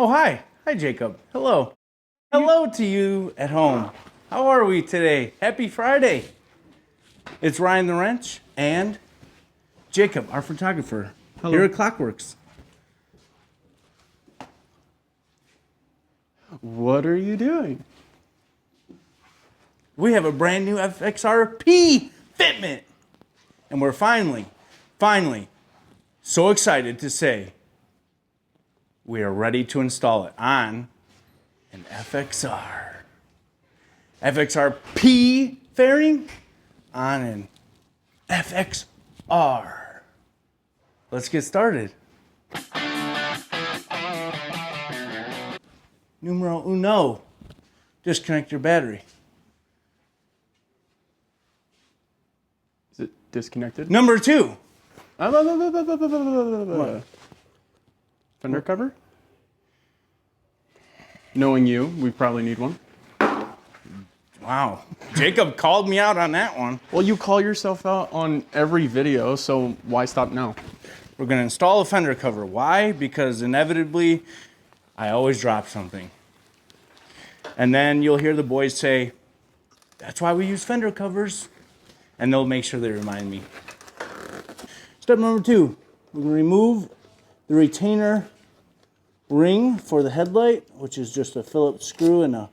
Oh, hi. Hi, Jacob. Hello. Hello to you at home. How are we today? Happy Friday. It's Ryan the Wrench and Jacob, our photographer. Hello. Here at Klockworks. What are you doing? We have a brand new FXRP fitment. And we're finally so excited to say we are ready to install it on an FXR. FXRP fairing on an FXR. Let's get started. Numero uno. Disconnect your battery. Is it disconnected? Number two. What? Fender cover? Knowing you, we probably need one. Wow. Jacob called me out on that one. Well, you call yourself out on every video, so why stop now? We're going to install a fender cover. Why? Because inevitably, I always drop something. And then you'll hear the boys say, that's why we use fender covers. And they'll make sure they remind me. Step number two, we're going to remove the retainer ring for the headlight, which is just a Phillips screw and a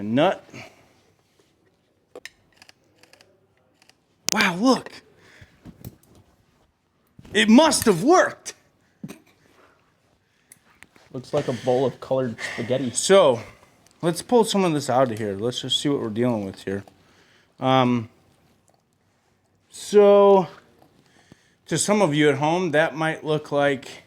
nut. Wow, look. It must have worked. Looks like a bowl of colored spaghetti. So, let's pull some of this out of here. Let's just see what we're dealing with here. So, to some of you at home, that might look like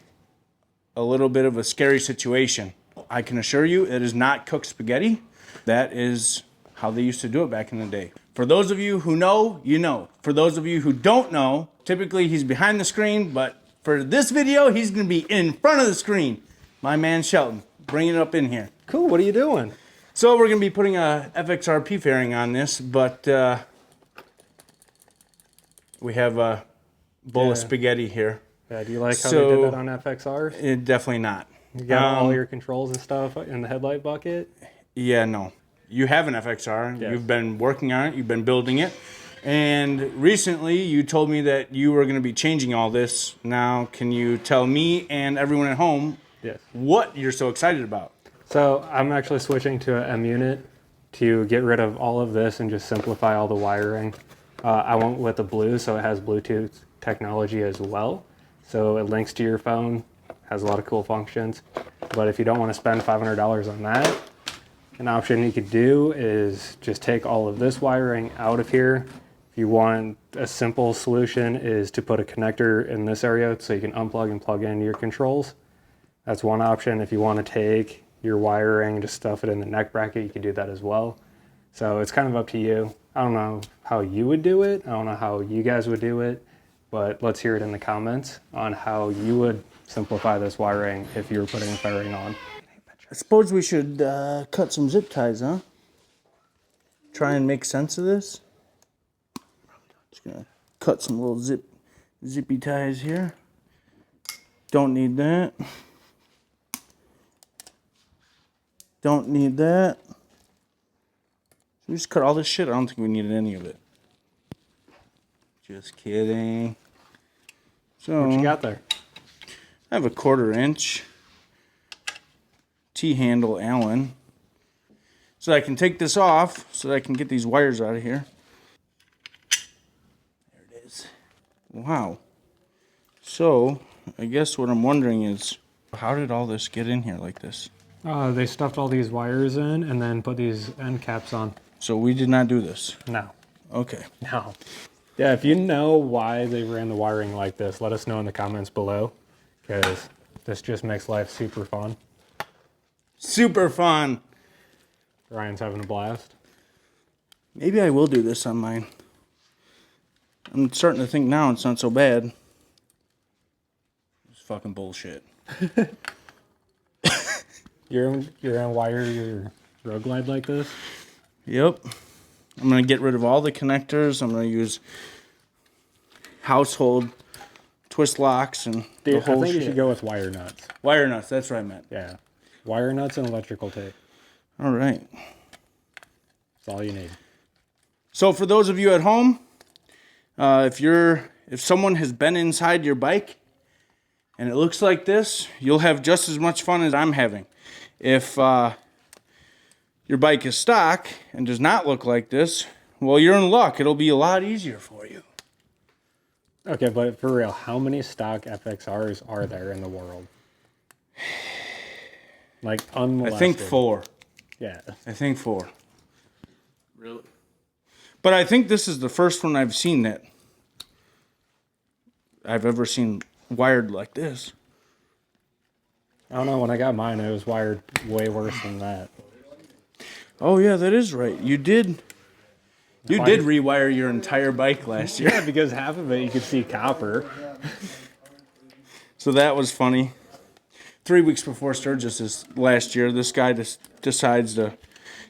a little bit of a scary situation. I can assure you it is not cooked spaghetti. That is how they used to do it back in the day. For those of you who know, you know. For those of you who don't know, typically he's behind the screen, but for this video, he's going to be in front of the screen. My man Shelton, bring it up in here. Cool, what are you doing? So we're going to be putting a FXRP fairing on this, but we have a bowl of spaghetti here. Yeah, do you like how they did that on FXR? Definitely not. You got all your controls and stuff in the headlight bucket? Yeah, no. You have an FXR. Yes. You've been working on it. You've been building it. And recently you told me that you were going to be changing all this. Now, can you tell me and everyone at home what you're so excited about? So I'm actually switching to an M unit to get rid of all of this and just simplify all the wiring. I went with the blue, so it has Bluetooth technology as well. So it links to your phone, has a lot of cool functions. But if you don't want to spend $500 on that, an option you could do is just take all of this wiring out of here. If you want a simple solution is to put a connector in this area so you can unplug and plug in your controls. That's one option. If you want to take your wiring and just stuff it in the neck bracket, you can do that as well. So it's kind of up to you. I don't know how you would do it. I don't know how you guys would do it, but let's hear it in the comments on how you would simplify this wiring if you were putting a fairing on. I suppose we should cut some zip ties, huh? Try and make sense of this. Just gonna cut some little zippy ties here. Don't need that. Don't need that. Should we just cut all this shit? I don't think we needed any of it. Just kidding. So What you got there? I have a 1/4 inch T-handle Allen. So I can take this off so that I can get these wires out of here. There it is. Wow. So I guess what I'm wondering is, how did all this get in here like this? They stuffed all these wires in and then put these end caps on. So we did not do this. No. Okay. No. Yeah, if you know why they ran the wiring like this, let us know in the comments below, because this just makes life super fun. Super fun. Ryan's having a blast. Maybe I will do this on mine. I'm starting to think now it's not so bad. It's fucking bullshit. You're gonna wire your road glide like this? Yep. I'm going to get rid of all the connectors. I'm going to use household twist locks and Dude, the whole I think shit. you should go with wire nuts. Wire nuts, that's what I meant. Yeah. Wire nuts and electrical tape. All right. That's all you need. So for those of you at home, if someone has been inside your bike and it looks like this, you'll have just as much fun as I'm having. If your bike is stock and does not look like this, well, you're in luck. It'll be a lot easier for you. Okay, but for real, how many stock FXRs are there in the world? Like unmolested. I think 4. Yeah. I think 4. Really? But I think this is the first one I've seen that I've ever seen wired like this. I don't know. When I got mine, it was wired way worse than that. Oh yeah, that is right. You did rewire your entire bike last year. Yeah, because half of it you could see copper. So that was funny. 3 weeks before Sturgis last year, this guy just decides to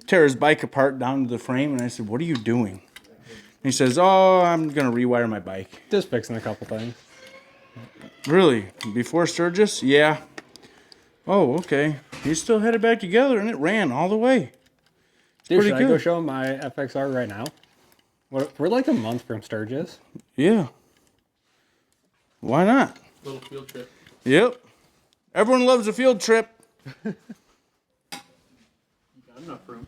tear his bike apart down to the frame, and I said, "What are you doing?" And he says, "Oh, I'm gonna rewire my bike." Just fixing a couple things. Really? Before Sturgis? Yeah. Oh, okay. He still had it back together, and it ran all the way. Dude, Pretty should I good. go show him my FXR right now? We're like a month from Sturgis. Yeah. Why not? Little field trip. Yep. Everyone loves a field trip. You got enough room.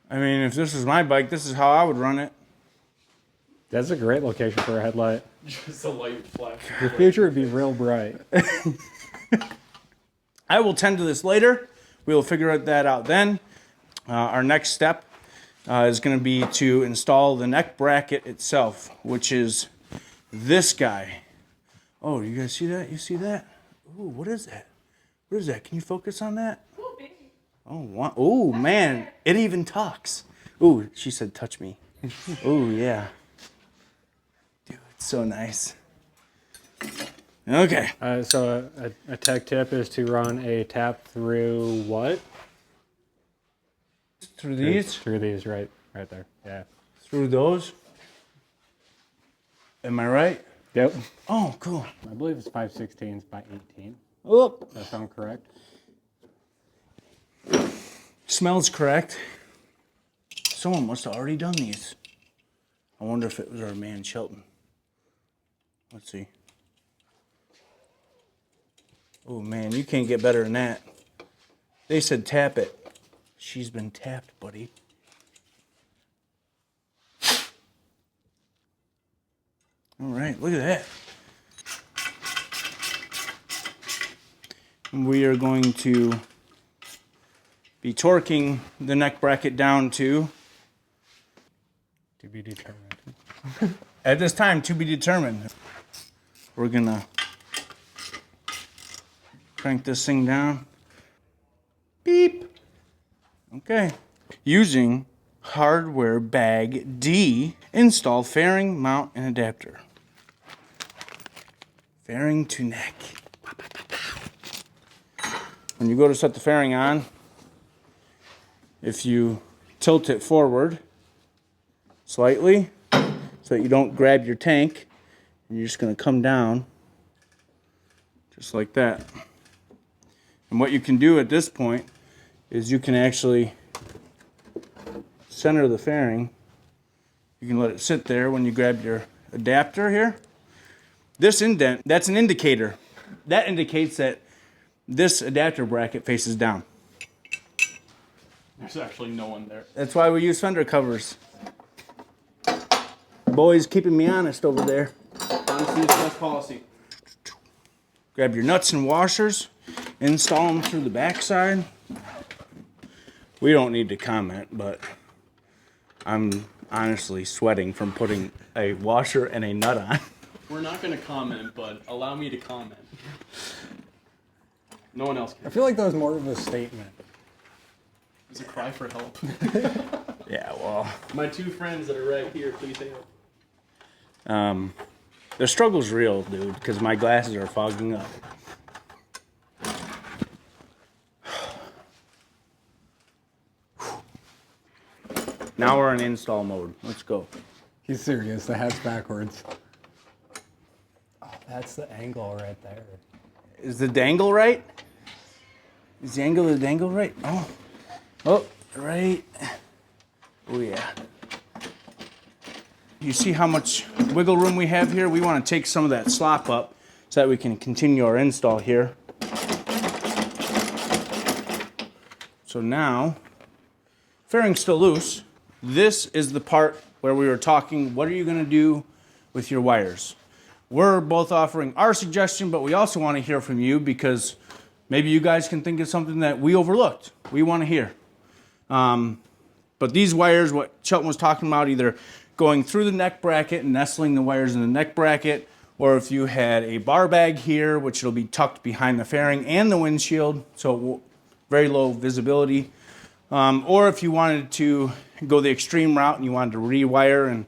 I mean, if this was my bike, this is how I would run it. That's a great location for a headlight. Just a light flash. The future would be real bright. I will tend to this later. We will figure that out then. Our next step is going to be to install the neck bracket itself, which is this guy. Oh, you guys see that? You see that? Ooh, what is that? What is that? Can you focus on that? Oh, wow. Oh, man. It even talks. Ooh, she said, touch me. Ooh, yeah. Dude, it's so nice. Okay. So a tech tip is to run a tap through what? Through these? Through these, right there. Yeah. Through those? Am I right? Yep. Oh, cool. I believe it's 5/16 by 18. Oh, Does that sound correct? smells correct. Someone must have already done these. I wonder if it was our man Shelton. Let's see. Oh man, you can't get better than that. They said tap it. She's been tapped, buddy. All right, look at that. We are going to be torquing the neck bracket down to be determined. at this time, to be determined. We're gonna crank this thing down. Beep. Okay. Using hardware bag D, install fairing, mount, and adapter. Fairing to neck. When you go to set the fairing on, if you tilt it forward slightly so that you don't grab your tank, and you're just going to come down just like that. And what you can do at this point is you can actually center the fairing. You can let it sit there when you grab your adapter here. This indent, that's an indicator. That indicates that this adapter bracket faces down. There's actually no one there. That's why we use fender covers. Boy's keeping me honest over there. Honestly, it's best policy. Grab your nuts and washers, install them through the backside. We don't need to comment, but I'm honestly sweating from putting a washer and a nut on. We're not going to comment, but allow me to comment. No one else I can. feel like that was more of a statement. It's a cry for help. Yeah, well, My two friends that are right here, please help. the struggle's real, dude, because my glasses are fogging up. Now we're in install mode. Let's go. He's serious. The hat's backwards. Oh, that's the angle right there. Is the dangle right? Is the angle of the dangle right? Oh, right. Oh yeah. You see how much wiggle room we have here? We want to take some of that slop up so that we can continue our install here. So now, fairing's still loose. This is the part where we were talking, what are you going to do with your wires? We're both offering our suggestion, but we also want to hear from you because maybe you guys can think of something that we overlooked. We want to hear. But these wires, what Shelton was talking about, either going through the neck bracket and nestling the wires in the neck bracket, or if you had a bar bag here, which will be tucked behind the fairing and the windshield, so very low visibility. Or if you wanted to go the extreme route and you wanted to rewire and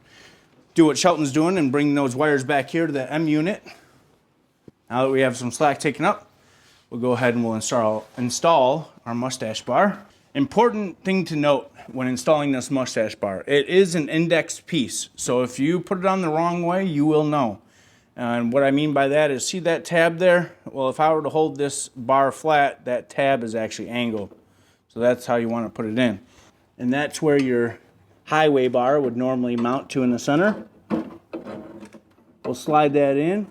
do what Shelton's doing and bring those wires back here to the M unit. Now that we have some slack taken up, we'll go ahead and we'll install our mustache bar. Important thing to note when installing this mustache bar, it is an index piece. So if you put it on the wrong way, you will know. And what I mean by that is, see that tab there? Well, if I were to hold this bar flat, that tab is actually angled. So that's how you want to put it in. And that's where your highway bar would normally mount to in the center. We'll slide that in,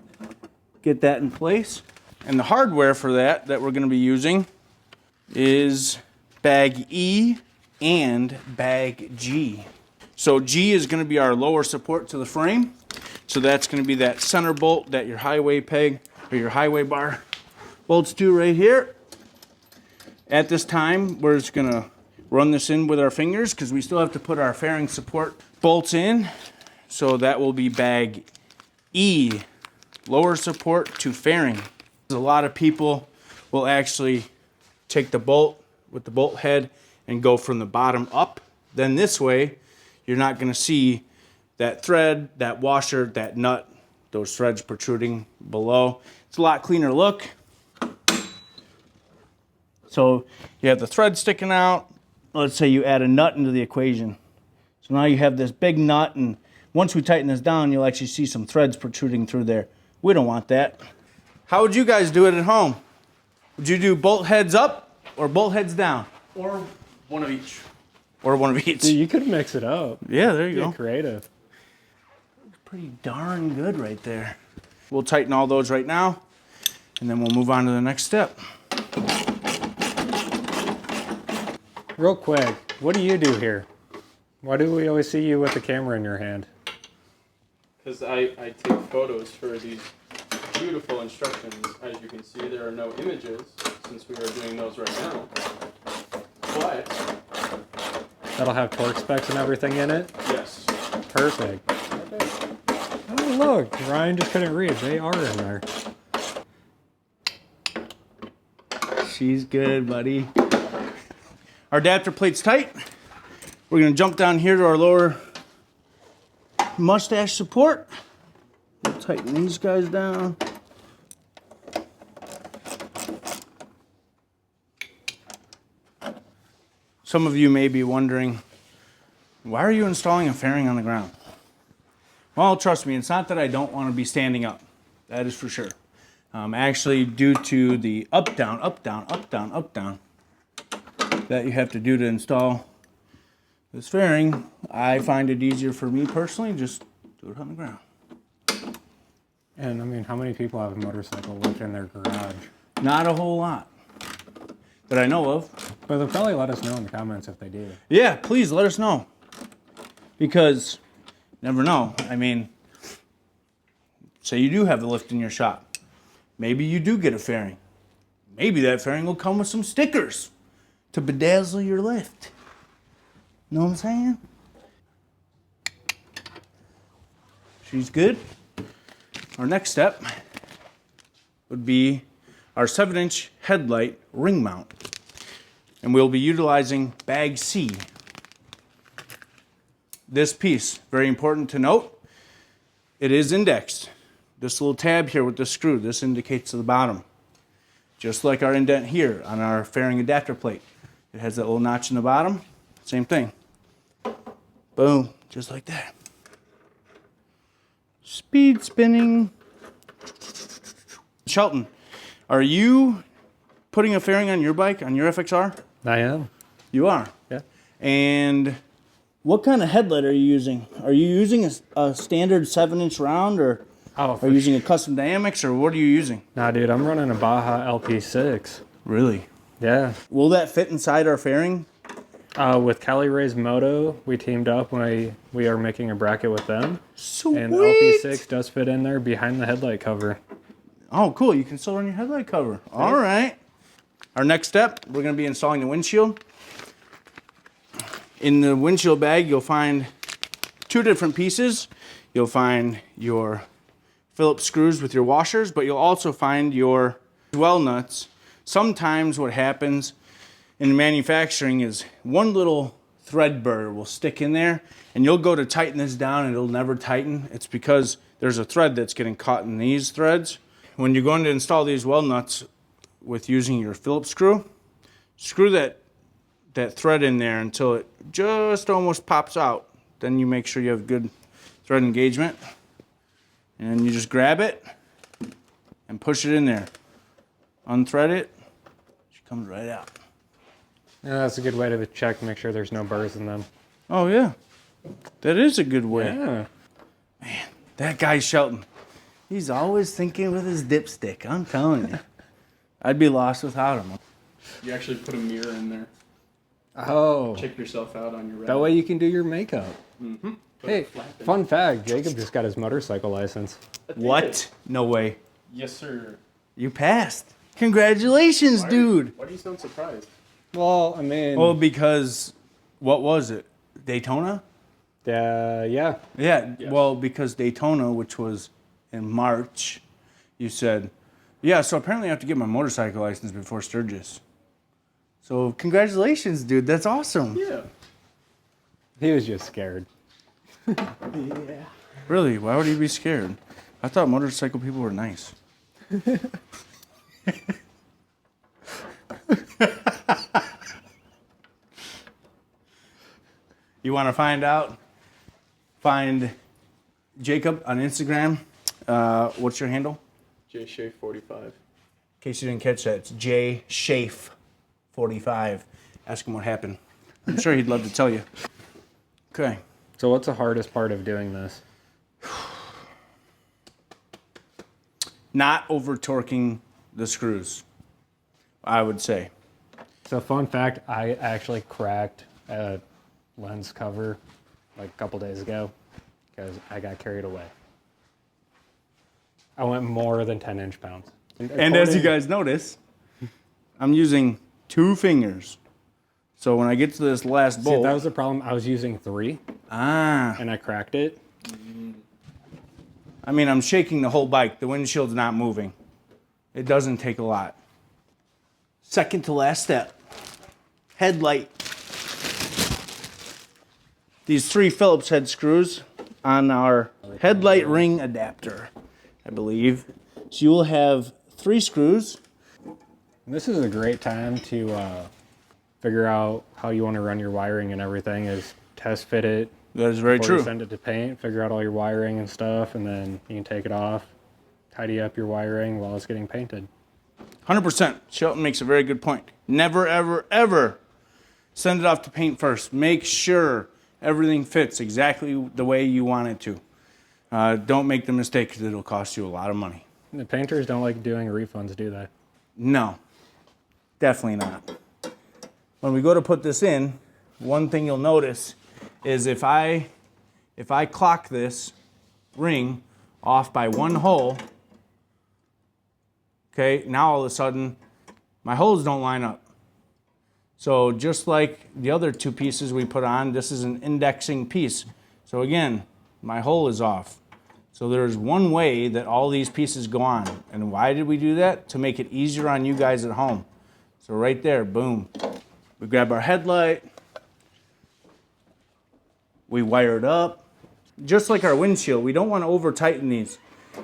get that in place. And the hardware for that we're going to be using is bag E and bag G. So G is going to be our lower support to the frame. So that's going to be that center bolt that your highway peg or your highway bar bolts to right here. At this time, we're just going to run this in with our fingers because we still have to put our fairing support bolts in. So that will be bag E, lower support to fairing. A lot of people will actually take the bolt with the bolt head and go from the bottom up. Then this way, you're not going to see that thread, that washer, that nut, those threads protruding below. It's a lot cleaner look. So you have the thread sticking out. Let's say you add a nut into the equation. So now you have this big nut, and once we tighten this down, you'll actually see some threads protruding through there. We don't want that. How would you guys do it at home? Would you do bolt heads up or bolt heads down? Or one of each. Or one of each. Dude, you could mix it up. Yeah, there you go. Get creative. Pretty darn good right there. We'll tighten all those right now, and then we'll move on to the next step. Real quick, what do you do here? Why do we always see you with the camera in your hand? Because I take photos for these beautiful instructions. As you can see, there are no images since we are doing those right now. But That'll have torque specs and everything in it? yes. Perfect. Oh, look, Ryan just couldn't read. They are in there. She's good, buddy. Our adapter plate's tight. We're gonna jump down here to our lower mustache support. We'll tighten these guys down. Some of you may be wondering, why are you installing a fairing on the ground? Well, trust me, it's not that I don't want to be standing up. That is for sure. Actually, due to the up, down, up, down, up, down, up, down that you have to do to install this fairing, I find it easier for me personally, just do it on the ground. And I mean, how many people have a motorcycle lift in their garage? Not a whole lot that I know of. But they'll probably let us know in the comments if they do. Yeah, please let us know. Because never know. I mean, say you do have a lift in your shop. Maybe you do get a fairing. Maybe that fairing will come with some stickers to bedazzle your lift. Know what I'm saying? She's good. Our next step would be our 7-inch headlight ring mount. And we'll be utilizing bag C. This piece, very important to note, it is indexed. This little tab here with the screw, this indicates to the bottom. Just like our indent here on our fairing adapter plate. It has that little notch in the bottom, same thing. Boom, just like that. Speed spinning. Shelton, are you putting a fairing on your bike, on your FXR? I am. You are? Yeah. And what kind of headlight are you using? Are you using a standard 7-inch round, or Oh, are you using a custom dynamics, or what are you using? Nah, dude, I'm running a Baja LP6. Really? Yeah. Will that fit inside our fairing? With Cali Ray's Moto, we teamed up when we are making a bracket with them. Sweet. And the LP6 does fit in there behind the headlight cover. Oh, cool. You can still run your headlight cover. All right. Our next step, we're going to be installing the windshield. In the windshield bag, you'll find 2 different pieces. You'll find your Phillips screws with your washers, but you'll also find your dwell nuts. Sometimes what happens in manufacturing is one little thread burr will stick in there, and you'll go to tighten this down and it'll never tighten. It's because there's a thread that's getting caught in these threads. When you're going to install these well nuts with using your Phillips screw, screw that thread in there until it just almost pops out. Then you make sure you have good thread engagement, and you just grab it and push it in there. Unthread it, she comes right out. Yeah, that's a good way to check to make sure there's no burrs in them. Oh yeah, that is a good way. Yeah. Man, that guy Shelton, he's always thinking with his dipstick. I'm telling you, I'd be lost without him. You actually put a mirror in there. Oh. Check yourself out on your red. That way you can do your makeup. Mm-hmm. Hey, fun fact, Jacob just got his motorcycle license. What? No way. Yes, sir. You passed. Congratulations, dude. Why do you sound surprised? Well, I mean... Well, because, what was it? Daytona? yeah. Yeah, Yes. well, because Daytona, which was in March, you said, yeah, so apparently I have to get my motorcycle license before Sturgis. So congratulations, dude. That's awesome. Yeah. He was just scared. Yeah. Really? Why would he be scared? I thought motorcycle people were nice. You want to find out? Find Jacob on Instagram. What's your handle? JShafe45. In case you didn't catch that, it's JShafe45. Ask him what happened. I'm sure he'd love to tell you. Okay. So what's the hardest part of doing this? Not over torquing the screws, I would say. So fun fact, I actually cracked a lens cover like a couple days ago because I got carried away. I went more than 10 inch-pounds. And as you guys notice, I'm using 2 fingers. So when I get to this last bolt... See, that was the problem. I was using 3 and I cracked it. I mean, I'm shaking the whole bike. The windshield's not moving. It doesn't take a lot. Second to last step. Headlight. These 3 Phillips head screws on our headlight ring adapter, I believe. So you will have 3 screws. This is a great time to figure out how you want to run your wiring and everything. Is test fit it. That is very Before true. you send it to paint, figure out all your wiring and stuff, and then you can take it off, tidy up your wiring while it's getting painted. 100%. Shelton makes a very good point. Never, ever, ever send it off to paint first. Make sure everything fits exactly the way you want it to. Don't make the mistake because it'll cost you a lot of money. The painters don't like doing refunds, do they? No, definitely not. When we go to put this in, one thing you'll notice is if I clock this ring off by 1 hole, okay, now all of a sudden my holes don't line up. So just like the other 2 pieces we put on, this is an indexing piece. So again, my hole is off. So there's one way that all these pieces go on. And why did we do that? To make it easier on you guys at home. So right there, boom. We grab our headlight. We wire it up. Just like our windshield, we don't want to over tighten these.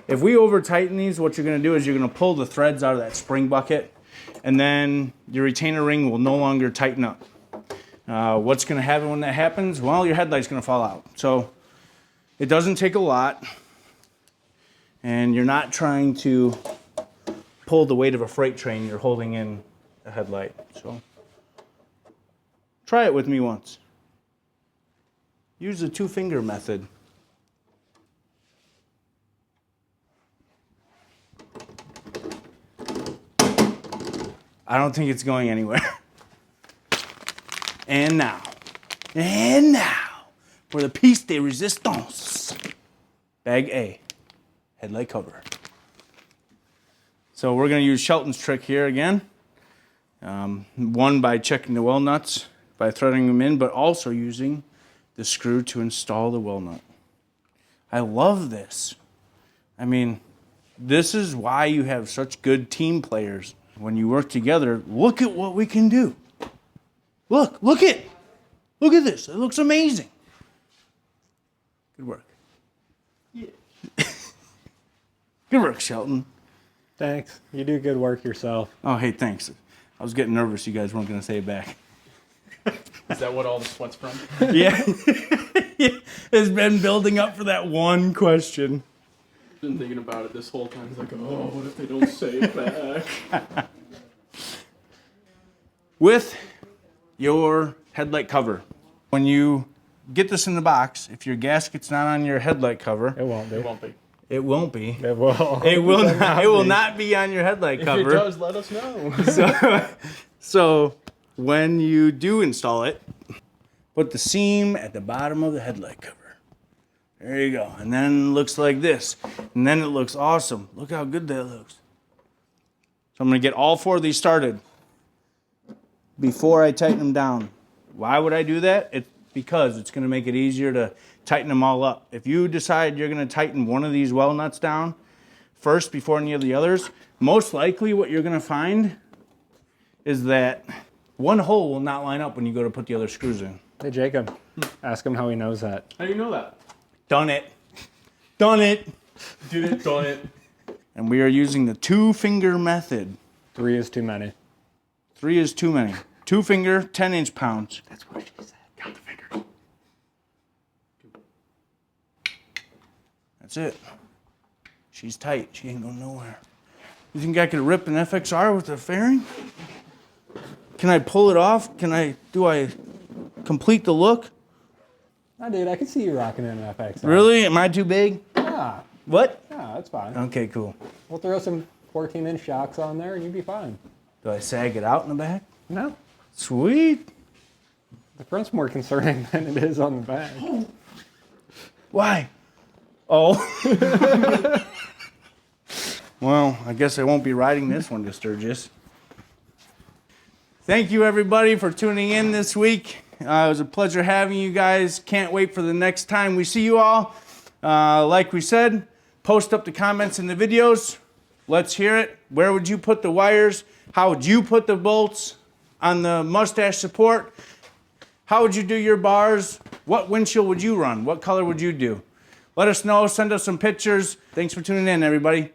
If we over tighten these, what you're going to do is you're going to pull the threads out of that spring bucket, and then your retainer ring will no longer tighten up. What's going to happen when that happens? Well, your headlight's going to fall out. So it doesn't take a lot, and you're not trying to pull the weight of a freight train. You're holding in a headlight. So try it with me once. Use the 2-finger method. I don't think it's going anywhere. And now for the piece de resistance. Bag A, headlight cover. So we're gonna use Shelton's trick here again. One, by checking the well nuts, by threading them in, but also using the screw to install the well nut. I love this. I mean, this is why you have such good team players. When you work together, look at what we can do. Look at this. It looks amazing. Good work. Yeah. Good work, Shelton. Thanks. You do good work yourself. Oh, hey, thanks. I was getting nervous you guys weren't going to say it back. Is that what all the sweat's from? Yeah. It's been building up for that one question. Been thinking about it this whole time. It's like, oh, what if they don't say it back? With your headlight cover, when you get this in the box, if your gasket's not on your headlight cover, It won't be. It won't be. it won't be. It will. It will not. It will not be on your headlight If cover. it does, let us know. So when you do install it, put the seam at the bottom of the headlight cover. There you go. And then it looks like this. And then it looks awesome. Look how good that looks. So I'm going to get all 4 of these started before I tighten them down. Why would I do that? It's because it's going to make it easier to tighten them all up. If you decide you're going to tighten one of these well nuts down first before any of the others, most likely what you're going to find is that one hole will not line up when you go to put the other screws in. Hey, Jacob. Ask him how he knows that. How do you know that? Done it. Done it. Did it, done it. And we are using the 2-finger method. 3 is too many. 3 is too many. 2-finger, 10-inch pounds. That's what she said. Count the fingers. That's it. She's tight. She ain't going nowhere. You think I could rip an FXR with a fairing? Can I pull it off? Do I complete the look? Oh, dude, I can see you rocking in an FXR. Really? Am I too big? Yeah. What? Yeah, that's fine. Okay, cool. We'll throw some 14-inch shocks on there and you'll be fine. Do I sag it out in the back? No. Sweet. The front's more concerning than it is on the back. Why? Oh. Well, I guess I won't be riding this one to Sturgis. Thank you, everybody, for tuning in this week. It was a pleasure having you guys. Can't wait for the next time we see you all. Like we said, post up the comments in the videos. Let's hear it. Where would you put the wires? How would you put the bolts on the mustache support? How would you do your bars? What windshield would you run? What color would you do? Let us know. Send us some pictures. Thanks for tuning in, everybody.